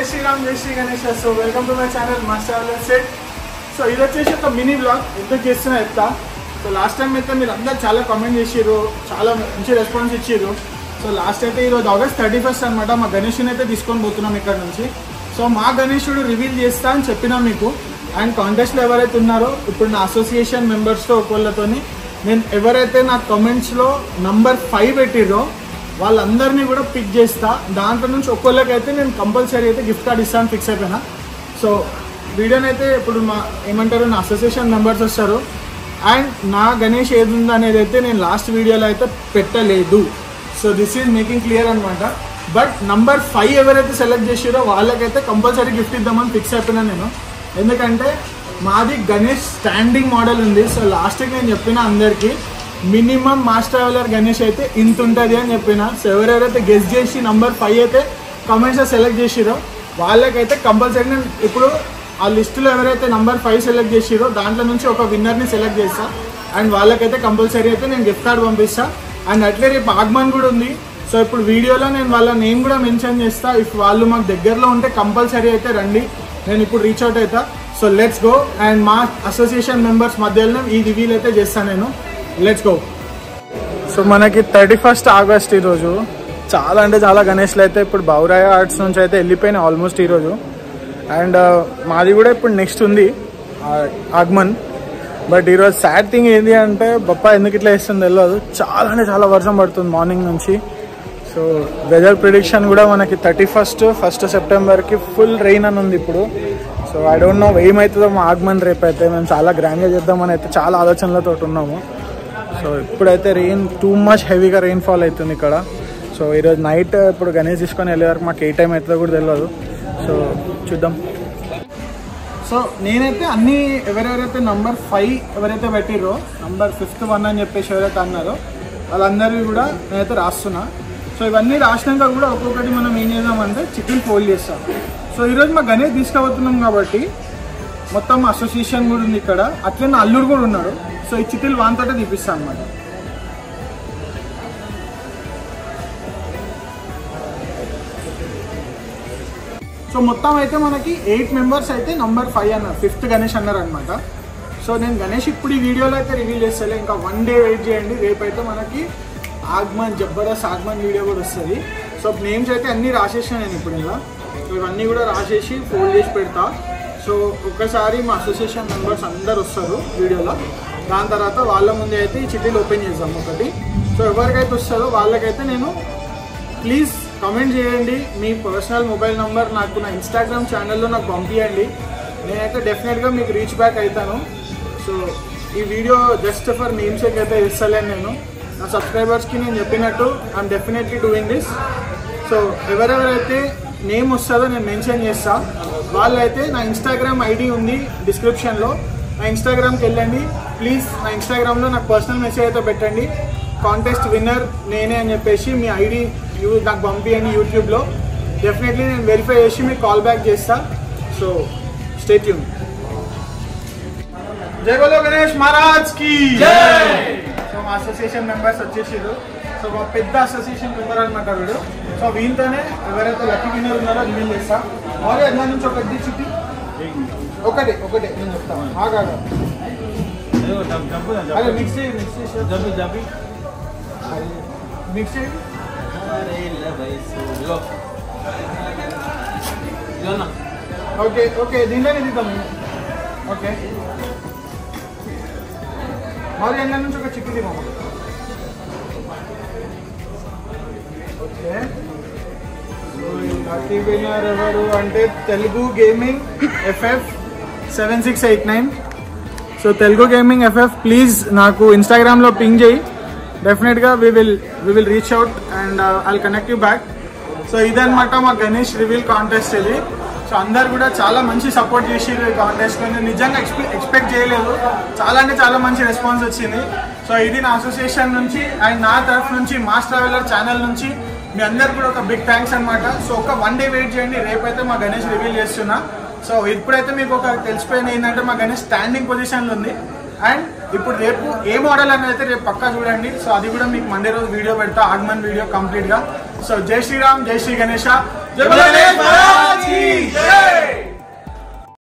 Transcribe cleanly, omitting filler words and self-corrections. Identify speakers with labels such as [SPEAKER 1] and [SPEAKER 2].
[SPEAKER 1] శ్రీరామ్, జై Shri Ganesh. So welcome to my channel master traveller set. So ఇది వచ్చేసి ఒక మినీ బ్లాగ్ ఎందుకు చేస్తున్నా చెప్తా. సో లాస్ట్ టైం అయితే మీరు అందరు చాలా కామెంట్ చేసిర్రు, చాలా మంచి రెస్పాన్స్ ఇచ్చిర్రు. సో లాస్ట్ అయితే ఈరోజు ఆగస్ట్ 31 అనమాట. మా గణేష్ని అయితే తీసుకొని పోతున్నాం ఇక్కడ నుంచి. సో మా గణేశుడు రివీల్ చేస్తా అని చెప్పినా మీకు. అండ్ కాంటెస్ట్లో ఎవరైతే ఉన్నారో ఇప్పుడు నా అసోసియేషన్ మెంబర్స్తో ఒకళ్ళతోని నేను ఎవరైతే నా కమెంట్స్లో నంబర్ 5 పెట్టిర్రో వాళ్ళందరినీ కూడా పిక్ చేస్తా. దాంట్లో నుంచి ఒక్కొక్కరికైతే నేను కంపల్సరీ అయితే గిఫ్ట్ కార్డ్ ఇస్తాను ఫిక్స్ అయిపోయినా. సో వీడియోని అయితే ఇప్పుడు మా ఏమంటారు నా అసోసియేషన్ మెంబర్స్ వస్తారు. అండ్ నా గణేష్ ఏది ఉందో అనేది అయితే నేను లాస్ట్ వీడియోలో అయితే పెట్టలేదు. So this is making clear అనమాట. బట్ నంబర్ 5 ఎవరైతే సెలెక్ట్ చేసారో వాళ్ళకైతే కంపల్సరీ గిఫ్ట్ ఇద్దామని ఫిక్స్ అయిపోయినా నేను. ఎందుకంటే మాది గణేష్ స్టాండింగ్ మోడల్ ఉంది. సో లాస్ట్కి నేను చెప్పిన అందరికీ మినిమం మాస్టర్ ట్రావెలర్ గణేష్ అయితే ఇంత ఉంటుంది అని చెప్పిన. సో ఎవరెవరైతే గెస్ట్ చేసి నంబర్ 5 అయితే కమెంట్స్లో సెలెక్ట్ చేసిరో వాళ్ళకైతే కంపల్సరీ నేను ఇప్పుడు ఆ లిస్టులో ఎవరైతే నంబర్ 5 సెలెక్ట్ చేసిరో దాంట్లో నుంచి ఒక విన్నర్ని సెలెక్ట్ చేస్తా. అండ్ వాళ్ళకైతే కంపల్సరీ అయితే నేను గిఫ్ట్ కార్డ్ పంపిస్తా. అండ్ అట్లే రేపు ఆగమన్ కూడా ఉంది. సో ఇప్పుడు వీడియోలో నేను వాళ్ళ నేమ్ కూడా మెన్షన్ చేస్తా. ఇఫ్ వాళ్ళు మాకు దగ్గరలో ఉంటే కంపల్సరీ అయితే రండి, నేను ఇప్పుడు రీచ్ అవుట్ అవుతా. So let's go. అండ్ మా అసోసియేషన్ మెంబర్స్ మధ్యలో ఈ రివీల్ అయితే చేస్తాను నేను. Let's go. సో మనకి 31 ఆగస్ట్ ఈరోజు. చాలా అంటే చాలా గణేష్లు అయితే ఇప్పుడు బౌరాయ ఆర్ట్స్ నుంచి అయితే వెళ్ళిపోయినాయి ఆల్మోస్ట్ ఈరోజు. అండ్ మాది కూడా ఇప్పుడు నెక్స్ట్ ఉంది ఆగమన్. బట్ ఈరోజు సాడ్ థింగ్ ఏంటి అంటే బప్పా ఎందుకు ఇట్లా వేస్తుంది తెలియదు. చాలా అంటే చాలా వర్షం పడుతుంది మార్నింగ్ నుంచి. సో వెదర్ ప్రిడిక్షన్ కూడా మనకి 1 సెప్టెంబర్కి ఫుల్ రెయిన్ అని ఉంది ఇప్పుడు. సో ఐ డోంట్ నో ఏమవుతుందో మా ఆగమన్ రేపు అయితే. మేము చాలా గ్రాండ్గా చేద్దామని అయితే చాలా ఆలోచనలతో ఉన్నాము. సో ఇప్పుడైతే రెయిన్ టూ మచ్ హెవీగా రెయిన్ ఫాల్ అవుతుంది ఇక్కడ. సో ఈరోజు నైట్ ఇప్పుడు గణేష్ తీసుకొని వెళ్ళే వరకు మాకు ఏ టైం అవుతుందో కూడా తెలియదు. సో చూద్దాం. సో నేనైతే అన్నీ ఎవరెవరైతే నంబర్ 5 ఎవరైతే పెట్టిర్రో నంబర్ 5th 1 అని చెప్పేసి ఎవరైతే అన్నారో వాళ్ళందరివి కూడా నేనైతే రాస్తున్నా. సో ఇవన్నీ రాసినాక కూడా ఒక్కొక్కటి మనం ఏం చేద్దామంటే చికెన్ ఫోల్డ్ చేస్తాం. సో ఈరోజు మా గణేష్ తీసుకుపోతున్నాం కాబట్టి మొత్తం అసోసియేషన్ కూడా ఉంది ఇక్కడ. అట్లే నా అల్లుడు కూడా ఉన్నాడు. సో ఈ చిటిల్ వాన్తోటే తీపిస్తాను అనమాట. సో మొత్తం అయితే మనకి 8 మెంబర్స్ అయితే నంబర్ 5 అన్నారు, 5th గణేష్ అన్నారు అనమాట. సో నేను గణేష్ ఇప్పుడు ఈ వీడియోలో అయితే రివీల్ చేస్తాను. ఇంకా 1 డే వెయిట్ చేయండి. రేపైతే మనకి ఆగమన్ జబర్దస్త్ ఆగమన్ వీడియో కూడా వస్తుంది. సో నేమ్స్ అయితే అన్నీ రాసేసాను నేను ఇప్పుడు ఇలా. సో ఇవన్నీ కూడా రాసేసి ఫోల్డ్ చేసి పెడతా. సో ఒక్కసారి మా అసోసియేషన్ మెంబర్స్ అందరు వస్తారు వీడియోలో. దాని తర్వాత వాళ్ళ ముందే అయితే ఈ చిట్టీలు ఓపెన్ చేద్దాం ఒకటి. సో ఎవరికైతే వస్తుందో వాళ్ళకైతే నేను ప్లీజ్ కామెంట్ చేయండి. మీ పర్సనల్ మొబైల్ నెంబర్ నాకు నా ఇన్స్టాగ్రామ్ ఛానల్లో నాకు పంపించండి. నేనైతే డెఫినెట్గా మీకు రీచ్ బ్యాక్ అవుతాను. సో ఈ వీడియో జస్ట్ ఫర్ నేమ్సేక్ అయితే ఇస్తలేను నేను. నా సబ్స్క్రైబర్స్కి నేను చెప్పినట్టు I'm definitely doing this. So ఎవరెవరైతే నేమ్ వస్తుందో నేను మెన్షన్ చేస్తా. వాళ్ళైతే నా ఇన్స్టాగ్రామ్ ఐడి ఉంది డిస్క్రిప్షన్లో. నా ఇన్స్టాగ్రామ్కి వెళ్ళండి ప్లీజ్. నా ఇన్స్టాగ్రామ్లో నాకు పర్సనల్ మెసేజ్ అయితే పెట్టండి. కాంటెస్ట్ విన్నర్ నేనే అని చెప్పేసి మీ ఐడి నాకు పంపించండి యూట్యూబ్లో. డెఫినెట్లీ నేను వెరిఫై చేసి మీకు కాల్ బ్యాక్ చేస్తా. So stay tune. జై బోలో గణేష్ మహారాజ్ కి జై. సో మా అసోసియేషన్ మెంబర్స్ వచ్చేసారు. సో మా పెద్ద అసోసియేషన్ మెంబర్ అనమాట వీడు. సో వీళ్ళతోనే ఎవరైతే లక్కీ విన్నర్ ఉన్నారో రివీల్ చేస్తా. అలాగే అందరి నుంచి ఒక చిట్టి ఒకటే నేను చెప్తాను. ఆగా అదే మిక్స్ మిక్స్ ఓకే దీంట్లోనే దిద్దాం. ఓకే మరి ఎండ నుంచి ఒక చిక్కి దిగాము. ఓకే లక్కీ విన్నర్ ఎవరు అంటే Telugu gaming FF 7689. So Telugu gaming FF please నాకు ఇన్స్టాగ్రామ్లో పింగ్ చేయి. డెఫినెట్గా we will reach out and I'll connect you back. So ఇదనమాట మా గణేష్ రివీల్ కాంటెస్ట్ ఇది. సో అందరు కూడా చాలా మంచి సపోర్ట్ చేసిరు ఈ కాంటెస్ట్లో. నేను నిజంగా ఎక్స్పెక్ట్ చేయలేదు. చాలా అంటే చాలా మంచి రెస్పాన్స్ వచ్చింది. సో ఇది నా అసోసియేషన్ నుంచి అండ్ నా తరఫు నుంచి మాస్టర్ ట్రావెలర్ ఛానల్ నుంచి మీ అందరు కూడా ఒక బిగ్ థ్యాంక్స్ అనమాట. సో ఒక 1 డే వెయిట్ చేయండి. రేపైతే మా గణేష్ రివీల్ చేస్తున్నా. సో ఇప్పుడైతే మీకు ఒక తెలిసిపోయింది ఏంటంటే మా గణేష్ స్టాండింగ్ పొజిషన్లో ఉంది. అండ్ ఇప్పుడు రేపు ఏ మోడల్ అనేది అయితే రేపు పక్కా చూడండి. సో అది కూడా మీకు మండే రోజు వీడియో పెడతా, ఆగమన్ వీడియో కంప్లీట్గా. సో జై శ్రీరామ్, జై శ్రీ గణేష, జై గణేష్.